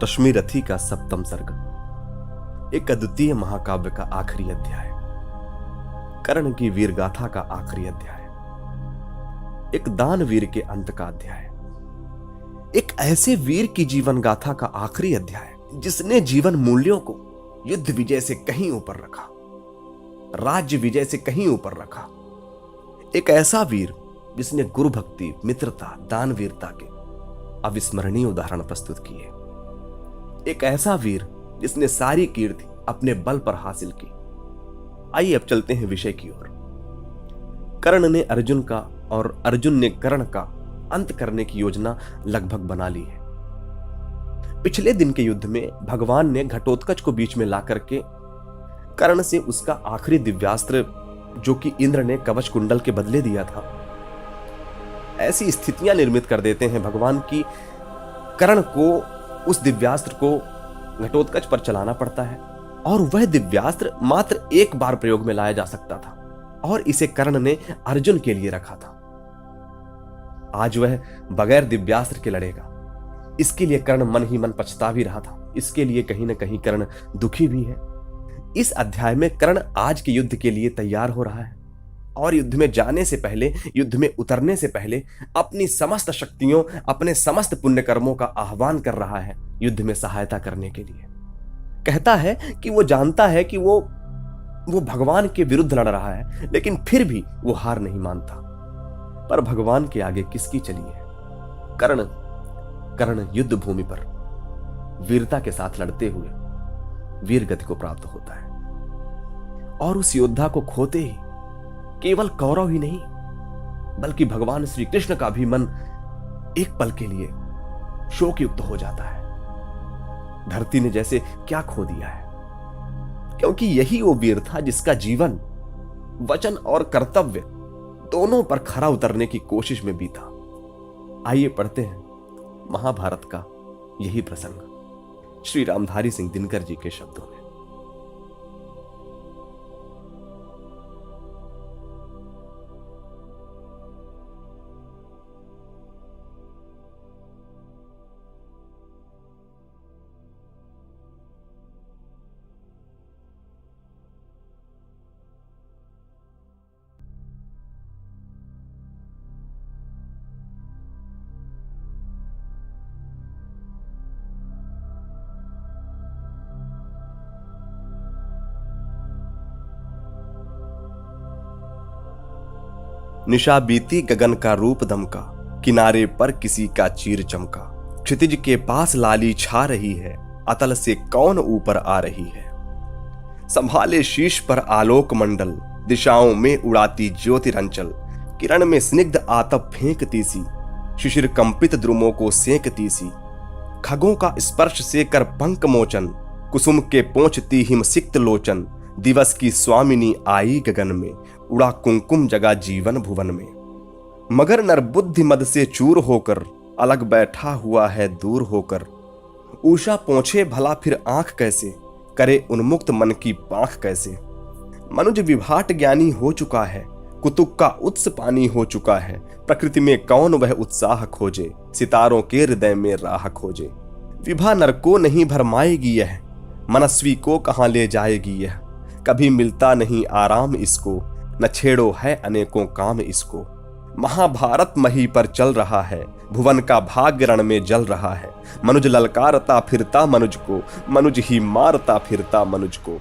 रश्मि रथी का सप्तम सर्ग, एक अद्वितीय महाकाव्य का आखिरी अध्याय, कर्ण की वीर गाथा का आखिरी अध्याय, एक दानवीर के अंत का अध्याय, एक ऐसे वीर की जीवन गाथा का आखिरी अध्याय जिसने जीवन मूल्यों को युद्ध विजय से कहीं ऊपर रखा, राज्य विजय से कहीं ऊपर रखा। एक ऐसा वीर जिसने गुरु भक्ति, मित्रता, दानवीरता के अविस्मरणीय उदाहरण प्रस्तुत किए। एक ऐसा वीर जिसने सारी कीर्ति अपने बल पर हासिल की। आइए अब चलते हैं विषय की ओर। कर्ण ने अर्जुन का और अर्जुन ने कर्ण का अंत करने की योजना लगभग बना ली है। पिछले दिन के युद्ध में भगवान ने घटोत्कच को बीच में ला करके कर्ण से उसका आखिरी दिव्यास्त्र, जो कि इंद्र ने कवच कुंडल के बदले दिया था, ऐसी स्थितियां निर्मित कर देते हैं भगवान की कर्ण को उस दिव्यास्त्र को घटोत्कच पर चलाना पड़ता है, और वह दिव्यास्त्र मात्र एक बार प्रयोग में लाया जा सकता था, और इसे कर्ण ने अर्जुन के लिए रखा था। आज वह बगैर दिव्यास्त्र के लड़ेगा। इसके लिए कर्ण मन ही मन पछता भी रहा था। इसके लिए कहीं ना कहीं कर्ण दुखी भी है। इस अध्याय में कर्ण आज के युद्ध के लिए तैयार हो रहा है, और युद्ध में जाने से पहले, युद्ध में उतरने से पहले अपनी समस्त शक्तियों, अपने समस्त पुण्य कर्मों का आह्वान कर रहा है युद्ध में सहायता करने के लिए। कहता है कि वो जानता है कि वो भगवान के विरुद्ध लड़ रहा है, लेकिन फिर भी वो हार नहीं मानता। पर भगवान के आगे किसकी चली है? कर्ण युद्ध भूमि पर वीरता के साथ लड़ते हुए वीर गति को प्राप्त होता है, और उस योद्धा को खोते ही केवल कौरव ही नहीं, बल्कि भगवान श्री कृष्ण का भी मन एक पल के लिए शोकयुक्त हो जाता है। धरती ने जैसे क्या खो दिया है, क्योंकि यही वो वीर था जिसका जीवन वचन और कर्तव्य दोनों पर खरा उतरने की कोशिश में बीता। आइए पढ़ते हैं महाभारत का यही प्रसंग श्री रामधारी सिंह दिनकर जी के शब्दों में। निशा बीती गगन का रूप दमका, किनारे पर किसी का चीर चमका। क्षितिज के पास लाली छा रही है, अतल से कौन ऊपर आ रही है। संभाले शीश पर आलोक मंडल, दिशाओं में उड़ाती ज्योतिरंचल। किरण में स्निग्ध आतप फेंकती सी, शिशिर कंपित द्रुमों को सेंकती सी। खगों का स्पर्श से कर पंख मोचन, कुसुम के पोंछती हिम सिक्त लोचन। दिवस की स्वामिनी आई गगन में, उड़ा कुंकुम जगा जीवन भुवन में। मगर नर बुद्धि मद से चूर होकर, अलग बैठा हुआ है दूर होकर। ऊषा पोंछे भला फिर आंख कैसे, करे उन्मुक्त मन की पांख कैसे। मनुज विभाट ज्ञानी हो चुका है, कुतुक का उत्स पानी हो चुका है। प्रकृति में कौन वह उत्साह खोजे, सितारों के हृदय में राह खोजे। विभा नर को नहीं भरमाएगी यह, मनस्वी को कहां ले जाएगी यह। कभी मिलता नहीं आराम इसको, न छेड़ो है अनेकों काम इसको। महाभारत मही पर चल रहा है, भुवन का भाग्य रण में जल रहा है। मनुज ललकारता फिरता मनुज को, मनुज ही मारता फिरता मनुज को।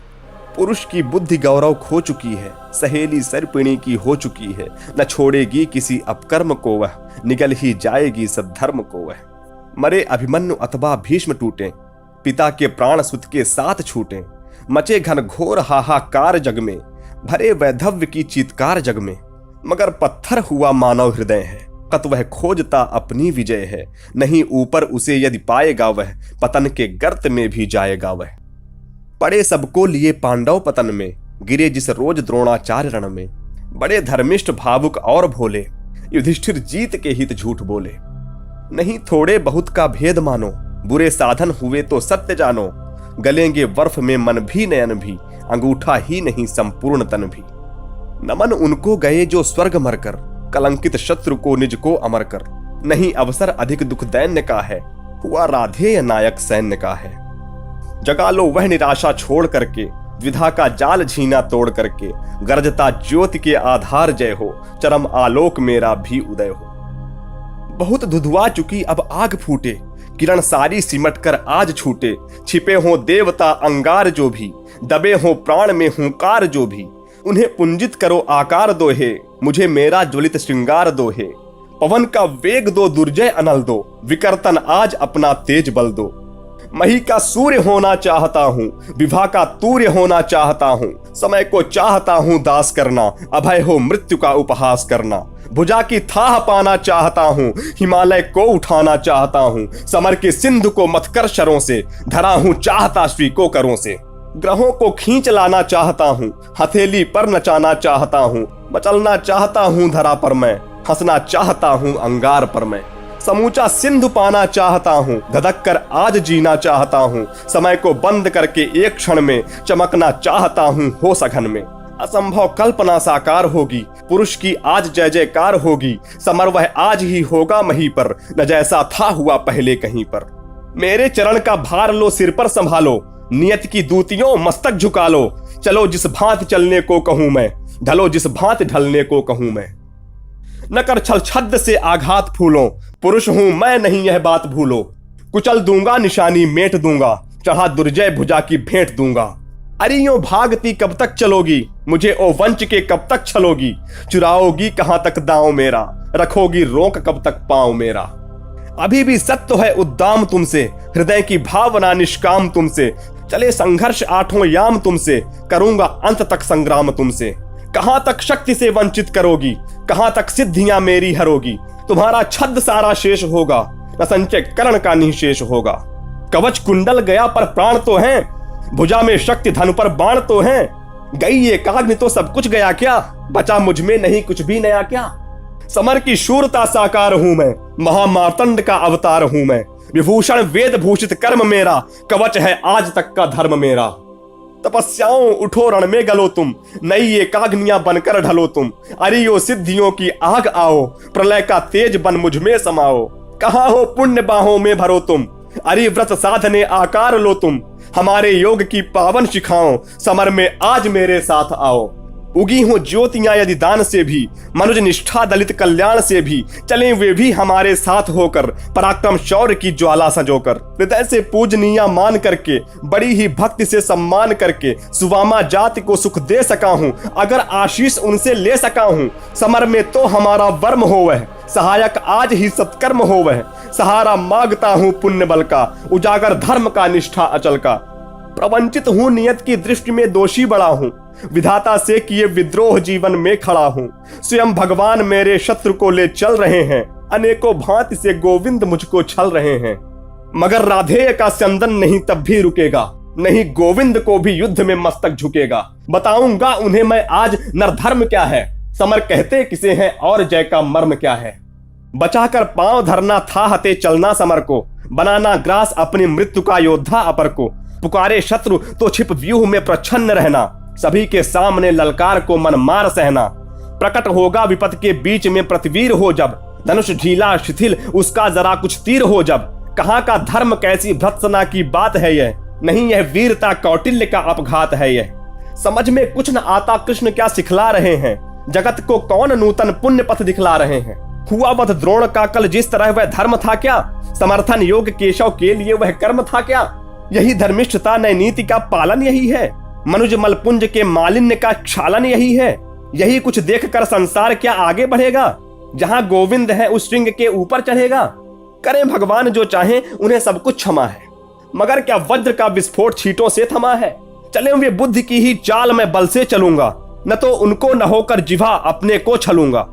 पुरुष की बुद्धि गौरव खो चुकी है, सहेली सर्पिणी की हो चुकी है। न छोड़ेगी किसी अपकर्म को वह, निगल ही जाएगी सद्धर्म को वह। मरे अभिमन्यु अथवा भीष्म टूटे, पिता के प्राण सुत के साथ छूटे। मचे घन घोर हाहाकार जग में, भरे वैधव्य की चीत्कार जग में। मगर पत्थर हुआ मानव हृदय है, कत वह खोजता अपनी विजय है। नहीं ऊपर उसे यदि पाएगा वह, पतन के गर्त में भी जाएगा वह। पड़े सबको लिए पांडव पतन में, गिरे जिस रोज द्रोणाचार्य रण में। बड़े धर्मिष्ठ भावुक और भोले, युधिष्ठिर जीत के हित झूठ बोले। नहीं थोड़े बहुत का भेद मानो, बुरे साधन हुए तो सत्य जानो। गलेंगे बर्फ में मन भी नयन भी, अंगूठा ही नहीं संपूर्ण तन भी। नमन उनको गए जो स्वर्ग मरकर, कलंकित शत्रु को निज को अमर कर। नहीं अवसर अधिक दुख दैन्य का है, हुआ राधेय नायक सैन्य का है। जगा लो वह निराशा छोड़ करके, द्विधा का जाल झीना तोड़ करके, गरजता ज्योति के आधार जय हो, चरम आलोक मेरा भी उदय हो। बहुत धुधुआ चुकी अब आग फूटे, किरण सारी सिमट कर आज छूटे, छिपे हो देवता अंगार जो भी, दबे हो प्राण में हुंकार जो भी, उन्हें पुंजित करो आकार दो हे, मुझे मेरा ज्वलित श्रृंगार दो हे। पवन का वेग दो, दुर्जय अनल दो, विकर्तन आज अपना तेज बल दो। मही का सूर्य होना चाहता हूँ, विभा का तूर्य होना चाहता हूँ, समय को चाहता हूँ दास करना, अभय हो मृत्यु का उपहास करना। भुजा की थाह पाना चाहता हूँ, हिमालय को उठाना चाहता हूँ, समर के सिंधु को मथकर शरों से, धरा हूँ चाहता श्री को करों से। ग्रहों को खींच लाना चाहता हूँ, हथेली पर नचाना चाहता हूँ, मचलना चाहता हूँ धरा पर मैं, हंसना चाहता हूँ अंगार पर मैं। समूचा सिंधु पाना चाहता हूँ, धधक कर आज जीना चाहता हूँ, समय को बंद करके एक क्षण में चमकना चाहता हूँ हो सघन में। असंभव कल्पना साकार होगी, पुरुष की आज जय जयकार होगी, समर वह आज ही होगा मही पर, न जैसा था हुआ पहले कहीं पर। मेरे चरण का भार लो सिर पर संभालो, नियत की दूतियों मस्तक झुका लो, चलो जिस भांति चलने को कहूं मैं, ढलो जिस भांति ढलने को कहूं मैं। न कर छल छद्द से आघात फूलो, पुरुष हूं मैं नहीं यह बात भूलो, कुचल दूंगा निशानी मेट दूंगा, चढ़ा दुर्जय भुजा की भेंट दूंगा। अरे यूं भागती कब तक चलोगी, मुझे ओ वंच के कब तक छलोगी, चुराओगी कहां तक दांव मेरा, रखोगी रोक कब तक पांव मेरा। अभी भी सत्य है उद्दाम तुमसे, हृदय की भावना निष्काम तुमसे, चले संघर्ष आठों याम तुमसे, करूंगा अंत तक संग्राम तुमसे। कहां तक शक्ति से वंचित करोगी, कहां तक सिद्धियां मेरी हरोगी, तुम्हारा छद्म सारा शेष होगा, न संचय करण का निशेष होगा। कवच कुंडल गया पर प्राण तो है, भुजा में शक्ति धन पर बाण तो है, गई ये काग्नि तो सब कुछ गया क्या, बचा मुझ में नहीं कुछ भी नया क्या। समर की शूरता साकार हूं मैं, महामार्तंड का अवतार हूं मैं, विभूषण वेद भूषित कर्म मेरा, कवच है आज तक का धर्म मेरा। तपस्याओं उठो रण में गलो तुम, नई एकाग्नियां बनकर ढलो तुम, अरियो सिद्धियों की आग आओ, प्रलय का तेज बन मुझ में समाओ। कहाँ हो पुण्य बाहों में भरो तुम, अरि व्रत साधने आकार लो तुम, हमारे योग की पावन शिखाओं, समर में आज मेरे साथ आओ। उगी हो ज्योतियां यदि दान से भी, मनुज निष्ठा दलित कल्याण से भी, चलें वे भी हमारे साथ होकर, पराक्रम शौर्य की ज्वाला संजोकर। हृदय से पूजनीय मान करके, बड़ी ही भक्ति से सम्मान करके, सुवामा जाति को सुख दे सका हूं, अगर आशीष उनसे ले सका हूं। समर में तो हमारा वर्म हो वह, सहायक आज ही सत्कर्म हो वह, सहारा मांगता हूं पुण्य बल का, उजागर धर्म का निष्ठा अचल का। प्रवंचित हूं नियत की दृष्टि में दोषी बड़ा हूं, विधाता से किए विद्रोह जीवन में खड़ा हूं। स्वयं भगवान मेरे शत्रु को ले चल रहे हैं, अनेकों भांति से गोविंद मुझको छल रहे हैं। मगर राधेय का स्यंदन नहीं तब भी रुकेगा, नहीं गोविंद को भी युद्ध में मस्तक झुकेगा। बताऊंगा उन्हें मैं आज नरधर्म क्या है, समर कहते किसे हैं और जय का मर्म क्या है। बचाकर पांव धरना था हते चलना समर को, बनाना ग्रास अपनी मृत्यु का योद्धा अपर को। पुकारे शत्रु तो छिप व्यूह में प्रच्छन्न रहना, सभी के सामने ललकार को मन मार सहना। प्रकट होगा विपत के बीच में प्रतिवीर हो जब, धनुष ढीला शिथिल उसका जरा कुछ तीर हो जब। कहाँ का धर्म कैसी भत्सना की बात है यह, नहीं यह वीरता कौटिल्य का अपघात है यह। समझ में कुछ न आता कृष्ण क्या सिखला रहे हैं, जगत को कौन नूतन पुण्य पथ दिखला रहे हैं। हुआ वध द्रोण का कल जिस तरह वह धर्म था क्या, समर्थन योग केशव के लिए वह कर्म था क्या। यही धर्मिष्ठता नई नीति का पालन यही है, मनुज मलपुंज के मालिन्य का क्षालन यही है। यही कुछ देखकर संसार क्या आगे बढ़ेगा, जहां गोविंद है उस श्रृंग के ऊपर चढ़ेगा। करें भगवान जो चाहे उन्हें सब कुछ क्षमा है, मगर क्या वज्र का विस्फोट छींटों से थमा है। चले वे बुद्धि की ही चाल में बल से चलूंगा, न तो उनको न होकर जिभा अपने को छलूंगा।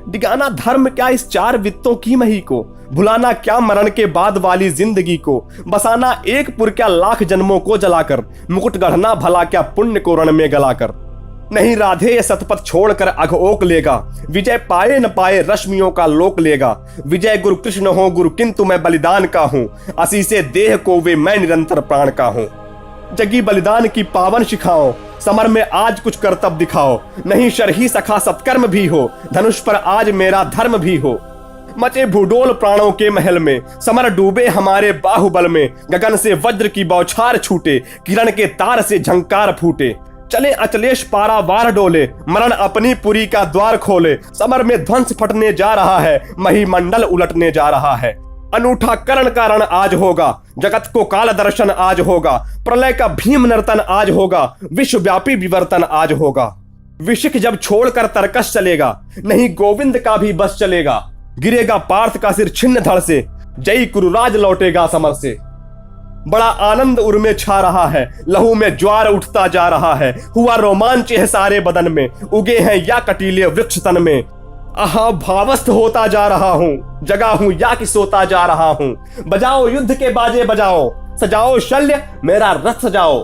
डिगाना धर्म क्या इस चार वित्तों की मही को, भुलाना क्या मरण के बाद वाली जिंदगी को। बसाना एक पुर क्या लाख जन्मों को जलाकर, मुकुट गढ़ना भला क्या पुण्य को रण में गलाकर। नहीं राधे ये सतपथ छोड़कर अघ ओक लेगा, विजय पाए न पाए रश्मियों का लोक लेगा। विजय गुरु कृष्ण हो गुरु किंतु मैं बलिदान का हूँ, असी से देह को वे मैं निरंतर प्राण का हूँ। जगी बलिदान की पावन शिखाओ, समर में आज कुछ कर्तव्य दिखाओ। नहीं शरही सखा सत्कर्म भी हो, धनुष पर आज मेरा धर्म भी हो। मचे भूडोल प्राणों के महल में, समर डूबे हमारे बाहुबल में। गगन से वज्र की बौछार छूटे, किरण के तार से झंकार फूटे। चले अचलेश पारावार डोले, मरण अपनी पुरी का द्वार खोले। समर में ध्वंस फटने जा रहा है, महीमंडल उलटने जा रहा है। अनूठा कर्ण का रण आज होगा, जगत को काल दर्शन आज होगा। प्रलय का भीम नर्तन आज होगा, विश्वव्यापी विवर्तन आज होगा। विशिख जब छोड़कर तरकश चलेगा, नहीं गोविंद का भी बस चलेगा। गिरेगा पार्थ का सिर छिन्न धड़ से, जय कुरुराज लौटेगा समर से। बड़ा आनंद उर में छा रहा है, लहू में ज्वार उठता जा रहा है। हुआ रोमांच है सारे बदन में, उगे हैं या कटीले वृक्ष तन में। आहा भावस्थ होता जा रहा हूं, जगा हूं या कि सोता जा रहा हूं। बजाओ युद्ध के बाजे बजाओ, सजाओ शल्य मेरा रथ सजाओ।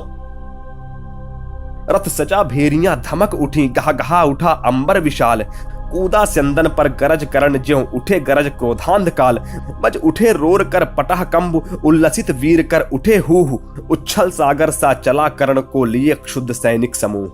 रथ सजा भेरियां धमक उठी, गहा गहा उठा अंबर विशाल। कूदा स्यंदन पर गरज करण, ज्यों उठे गरज क्रोधांध काल। बज उठे रोर कर पटह कंब, उल्लसित वीर कर उठे हूह। उच्छल सागर सा चला करण को लिए क्षुद्ध सैनिक समूह।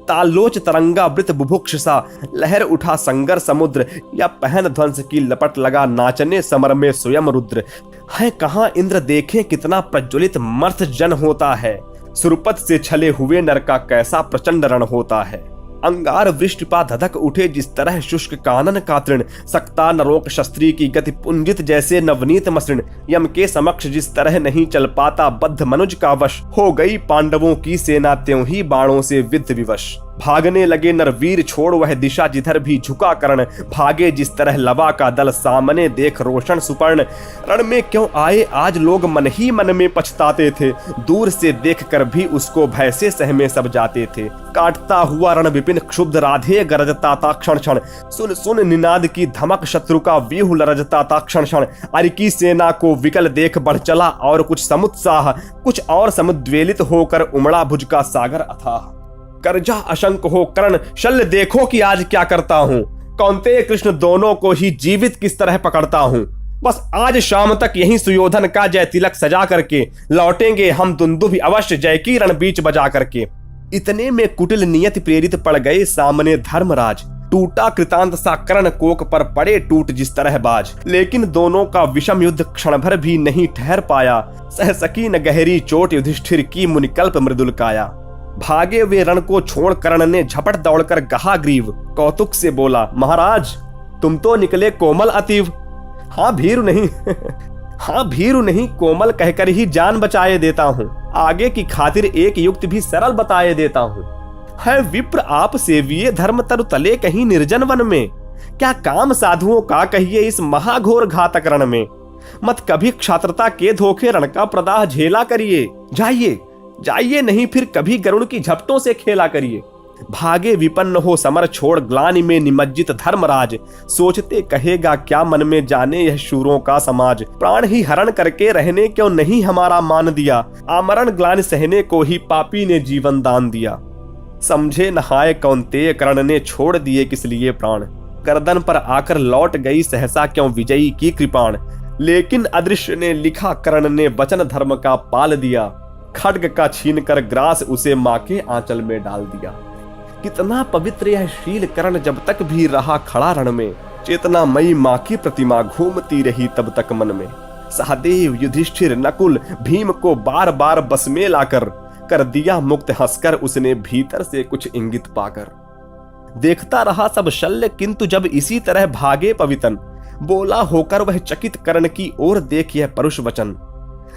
तालोच तरंगा वृत बुभुक्ष सा, लहर उठा संगर समुद्र। या पहन ध्वंस की लपट लगा, नाचने समर में स्वयं रुद्र। है कहां इंद्र देखें कितना प्रज्वलित मर्थ जन होता है। सुरपत से छले हुए नर का कैसा प्रचंड रण होता है। अंगार वृष्टिपा धधक उठे जिस तरह शुष्क कानन का तृण। सकता नरोक शस्त्री की गति पुंजित जैसे नवनीत मसृण। यम के समक्ष जिस तरह नहीं चल पाता बद्ध मनुज का वश। हो गई पांडवों की सेना त्यों ही बाणों से विद्ध विवश। भागने लगे नरवीर छोड़ वह दिशा जिधर भी झुका करण। भागे जिस तरह लवा का दल सामने देख रोशन सुपर्ण। रण में क्यों आए आज लोग मन ही मन में पछताते थे। दूर से देख कर भी उसको भय से सहमे सब जाते थे। काटता हुआ रण विपिन क्षुब्ध राधे गरजता था क्षण क्षण। सुन सुन निनाद की धमक शत्रु का व्यूह लरजता था क्षण क्षण। अरि की सेना को विकल देख बढ़ चला और कुछ समुत्साह। कुछ और समुद्वेलित होकर उमड़ा भुज का सागर अथाह। करजा अशंक हो कर्ण शल्य देखो कि आज क्या करता हूं। कौन्तेय कृष्ण दोनों को ही जीवित किस तरह पकड़ता हूं। बस आज शाम तक यही सुयोधन का जय तिलक सजा करके लौटेंगे हम दुंदुभि अवश्य जय की रण बीच बजा करके। इतने में कुटिल नियति प्रेरित पड़ गए सामने धर्मराज। टूटा कृतांत सा कर्ण कोक पर पड़े टूट जिस तरह बाज। लेकिन दोनों का विषम युद्ध क्षण भर भी नहीं ठहर पाया। सह सकी न गहरी चोट युधिष्ठिर की मुनिकल्प मृदुल काया। भागे वे रण को छोड़ कर्ण ने झपट दौड़कर गहा ग्रीव। कौतुक से बोला महाराज तुम तो निकले कोमल अतीव। हाँ भीरु नहीं हाँ भीरु नहीं कोमल कहकर ही जान बचाए देता हूँ। आगे की खातिर एक युक्ति भी सरल बताए देता हूँ। है विप्र आप सेविये धर्म तरु तले कहीं निर्जन वन में। क्या काम साधुओं का कहिए इस महाघोर घातक रण में। मत कभी क्षात्रता के धोखे रण का प्रदाह झेला करिए। जाइए जाइए नहीं फिर कभी गरुड़ की झपटों से खेला करिए। भागे विपन्न हो समर छोड़ ग्लानि में निमज्जित धर्मराज। सोचते कहेगा क्या मन में जाने यह शूरों का समाज। प्राण ही हरण करके रहने क्यों नहीं हमारा मान दिया। आमरण ग्लानि सहने को ही पापी ने जीवन दान दिया। समझे नहाए कौन्तेय कर्ण ने छोड़ दिए किस लिए प्राण। गर्दन पर आकर लौट गई सहसा क्यों विजयी की कृपाण। लेकिन अदृश्य ने लिखा कर्ण ने वचन धर्म का पाल दिया। खड्ग का छीन कर ग्रास उसे मां के आंचल में डाल दिया। कितना पवित्र यह शील कर्ण जब तक भी रहा खड़ा रण में। चेतना मई मां की प्रतिमा घूमती रही तब तक मन में। सहदेव युधिष्ठिर नकुल भीम को बार बार बस में लाकर कर दिया मुक्त हंसकर उसने भीतर से कुछ इंगित पाकर। देखता रहा सब शल्य किंतु जब इसी तरह भागे पवितन। बोला होकर वह चकित कर्ण की ओर देख यह परुष वचन।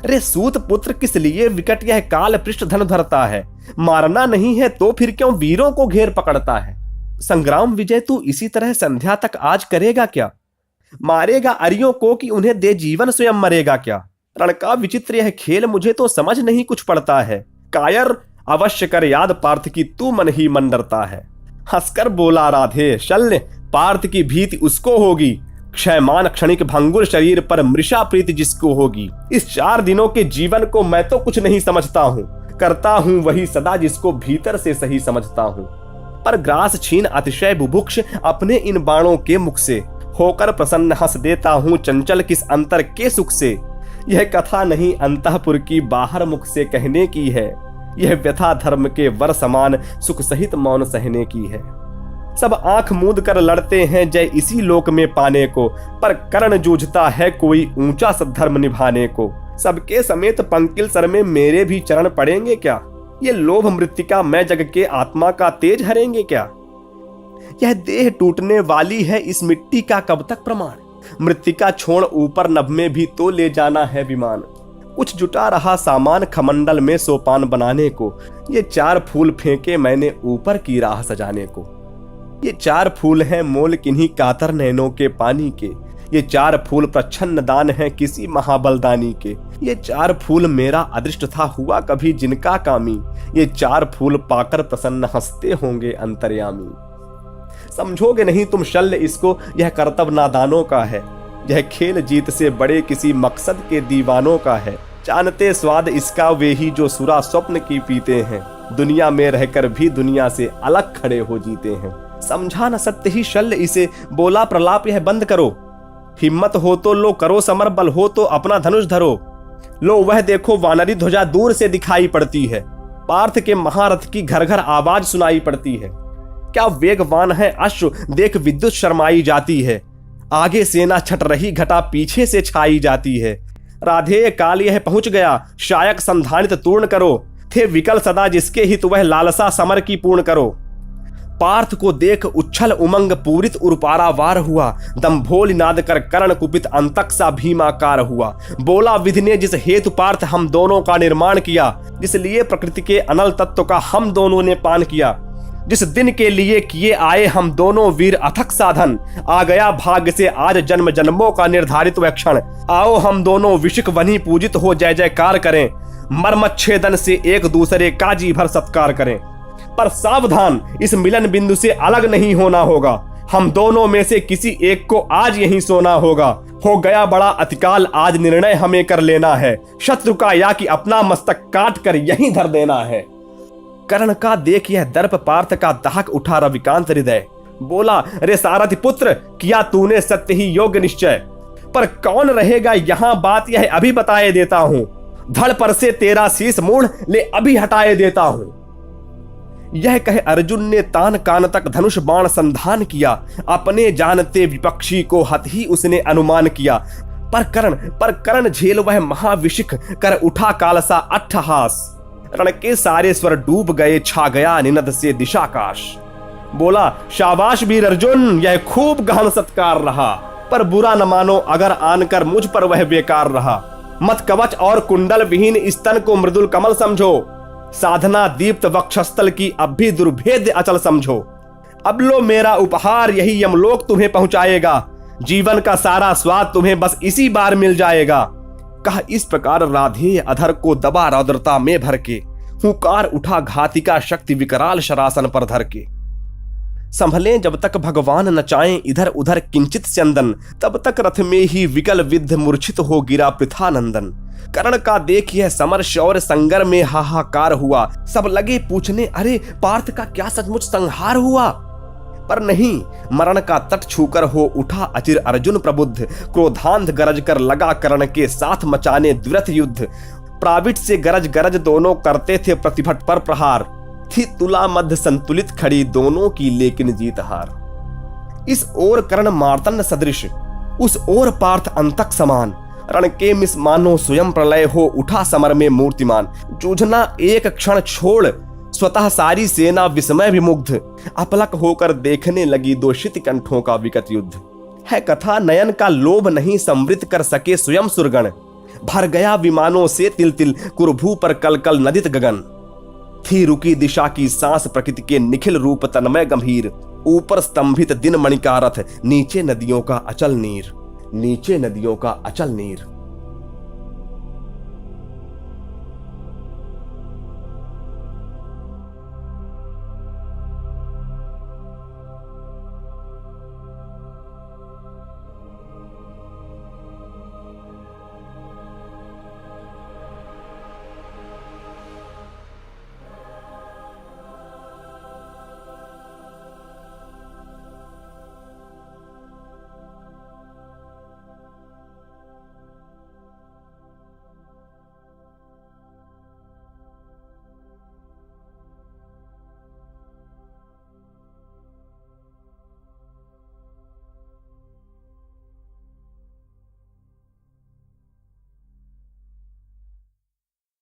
रे सूत पुत्र किस लिए विकट यह काल पृष्ठ धन धरता है। मारना नहीं है तो फिर क्यों वीरों को घेर पकड़ता है। संग्राम विजय तू इसी तरह संध्या तक आज करेगा क्या। मारेगा अरियों को कि उन्हें दे जीवन स्वयं मरेगा क्या। रण का विचित्र यह खेल मुझे तो समझ नहीं कुछ पड़ता है। कायर अवश्य कर याद पार्थ की तू मन ही मन डरता है। हंसकर बोला राधे शल्य पार्थ की भीति उसको होगी। क्षयमान क्षणिक भंगुर शरीर पर मृषा प्रीति जिसको होगी। इस 4 दिनों के जीवन को मैं तो कुछ नहीं समझता हूँ। करता हूँ वही सदा जिसको भीतर से सही समझता हूँ। पर ग्रास छीन अतिशय बुभुक्ष अपने इन बाणों के मुख से। होकर प्रसन्न हंस देता हूँ चंचल किस अंतर के सुख से। यह कथा नहीं अंतःपुर की बाहर मुख से कहने की है। यह व्यथा धर्म के वर समान सुख सहित मौन सहने की है। सब आंख मूंद कर लड़ते हैं जय इसी लोक में पाने को, पर कर्ण जूझता है कोई ऊंचा सद्धर्म निभाने को। सबके समेत पंकिल सर में मेरे भी चरण पड़ेंगे क्या? ये लोभ मृतिका मैं जग के आत्मा का तेज हरेंगे क्या? यह देह टूटने वाली है इस मिट्टी का कब तक प्रमाण? मृतिका छोड़ ऊपर नभ में भी तो ले जाना है विमान। कुछ जुटा रहा सामान खमंडल में सोपान बनाने को, ये 4 फूल फेंके मैंने ऊपर की राह सजाने को। ये 4 फूल हैं मोल किन्हीं कातर नैनों के पानी के, ये 4 फूल प्रच्छन्न दान है किसी महाबलदानी के। ये 4 फूल मेरा अदृष्ट था हुआ कभी जिनका कामी, ये 4 फूल पाकर प्रसन्न हंसते होंगे अंतर्यामी। समझोगे नहीं तुम शल्य इसको, यह कर्तव्य नादानों का है, यह खेल जीत से बड़े किसी मकसद के दीवानों का है। जानते स्वाद इसका वे ही जो सुरा स्वप्न की पीते हैं, दुनिया में रहकर भी दुनिया से अलग खड़े हो जीते हैं। समझा न सत्य ही शल्य इसे, बोला प्रलाप यह बंद करो। हिम्मत हो तो लो करो समर, बल हो तो अपना धनुष धरो। लो वह देखो वानरी ध्वजा दूर से दिखाई पड़ती है, पार्थ के महारथ की घर घर आवाज सुनाई पड़ती है। क्या वेगवान है अश्व देख विद्युत शर्माई जाती है, आगे सेना छट रही घटा पीछे से छाई जाती है। राधे काल यह पहुंच गया शायक संधानित तूर्ण करो, थे विकल सदा जिसके हित वह लालसा समर की पूर्ण करो। पार्थ को देख उच्छल उमंग पूरित उर्पारावार हुआ, दंभोल नाद कर कर्ण कुपित अंतक सा भीमाकार हुआ। बोला विधि ने जिस हेतु पार्थ हम दोनों का निर्माण किया, जिसलिए प्रकृति के अनल तत्व का हम दोनों ने पान किया, जिस दिन के लिए किए आए हम दोनों वीर अथक साधन, आ गया भाग्य से आज जन्म जन्मों का निर्धारित वह क्षण। आओ हम दोनों विशिक वनी पूजित हो जय जयकार करें, मर्मच्छेदन से एक दूसरे का जी भर सत्कार करें। पर सावधान इस मिलन बिंदु से अलग नहीं होना होगा, हम दोनों में से किसी एक को आज यहीं सोना होगा। हो गया बड़ा अतिकाल आज निर्णय हमें कर लेना है, शत्रु का या कि अपना मस्तक काट कर यहीं धर देना है। कर्ण का देख यह दर्प पार्थ का दाहक उठा रविकांत हृदय। बोला रे सारथि पुत्र किया तूने सत्य ही योग्य निश्चय, पर कौन रहेगा यहाँ बात यह अभी बताए देता हूँ। धड़ पर से तेरा शीश मूढ़ ले अभी हटाए देता हूँ। यह कहे अर्जुन ने तान कान तक धनुष बाण संधान किया, अपने जानते विपक्षी को हत ही उसने अनुमान किया। पर कर्ण झेल वह महाविशिख कर उठा कालसा अट्ठहास, रण के सारे स्वर डूब गए छा गया निनद से दिशाकाश। बोला शाबाश वीर अर्जुन यह खूब गहन सत्कार रहा, पर बुरा न मानो अगर आनकर मुझ पर वह बेकार रहा। मत कवच और कुंडल विहीन स्तन को मृदुल कमल समझो, साधना दीप्त वक्षस्थल की अब भी दुर्भेद्य अचल समझो। अब लो मेरा उपहार यही यमलोक तुम्हें पहुंचाएगा, जीवन का सारा स्वाद तुम्हें बस इसी बार मिल जाएगा। कहा इस प्रकार राधेय अधर को दबा रौद्रता में भर के, हुंकार उठा घातिका शक्ति विकराल शरासन पर धर के। संभले जब तक भगवान नचाएं इधर उधर किंचित स्यंदन, तब तक रथ में ही विकल विद्ध मूर्छित हो गिरा पृथानंदन। कर्ण का देख यह समर शौर्य संगर में हाहाकार हुआ, सब लगे पूछने अरे पार्थ का क्या सचमुच संहार हुआ। पर नहीं, मरण का तट छूकर हो उठा अचिर अर्जुन प्रबुद्ध, क्रोधांध गरज कर लगा कर्ण के साथ मचाने द्विरथ युद्ध। प्राविट से गरज गरज दोनों करते थे प्रतिभट पर प्रहार, थी तुला मध्य संतुलित खड़ी दोनों की लेकिन जीत हार। इस ओर कर्ण मार्तंड सदृश, उस ओर पार्थ अंतक समान, रण के मिस मानो स्वयं प्रलय हो उठा समर में मूर्तिमान। जूझना एक क्षण छोड़ स्वतः सारी सेना विस्मय विमुग्ध, अपलक होकर देखने लगी दोषित कंठों का विकट युद्ध। है कथा नयन का लोभ नहीं समृद्ध कर सके स्वयं सुरगण, भर गया विमानों से तिल तिल कुरभू पर कल कल नदित गगन। थी रुकी दिशा की सांस प्रकृति के निखिल रूप तन्मय गंभीर, ऊपर स्तंभित दिन मणि का रथ, नीचे नदियों का अचल नीर, नीचे नदियों का अचल नीर।